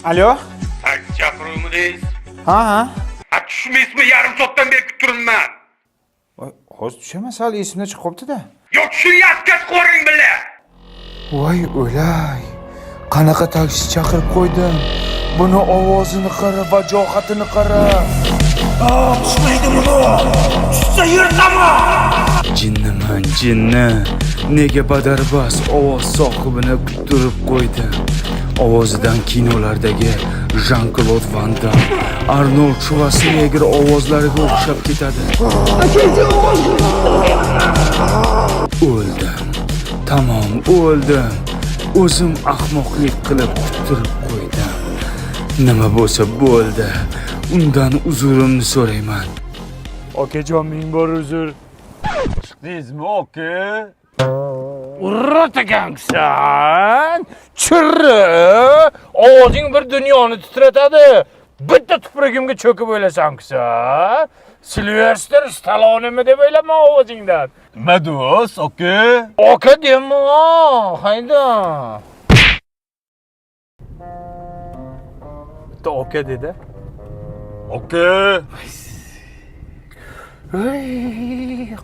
Alo? Chaqiruvingiz. Ha. Tushmaysizmi? Yarim soatdan beri kutib turibman. Hozir tushamas, hali esimdan chiqib qopti-da. Yo, tushunyapsiz, qo'ring billa. Voy o'lay. Qanaqa taksi chaqirib qo'ydim. Buni ovozini qara, vajohatini qara. Tushmaydi buni. Tushsa yurtaman. Jinniman, jinni. Nega badarbas ovoz sohibini kuttirib qo'ydi? Ovozidan kinolardagi Jean-Claude Van Damme, Arnold Schwarzenegger ovozlariga o'xshab ketadi. O'ldim. Tamom, o'ldim. O'zim ahmoqlik qilib kuttirib qo'ydim. Nima bo'lsa bo'ldi. Undan uzurimni so'rayman. Okajon, ming bor uzr. Chiqdingizmi, oka? Urratagangsan, chirri, ovozing bir dunyoni titratadi. Bitta tupragimga cho'kib o'ylasansan. Silvestr Stallonemi deb o'ylama ovozingdan. Nima do'st, oka? Oka dema, hayda. Bitta oka dedi. Oka. Ey,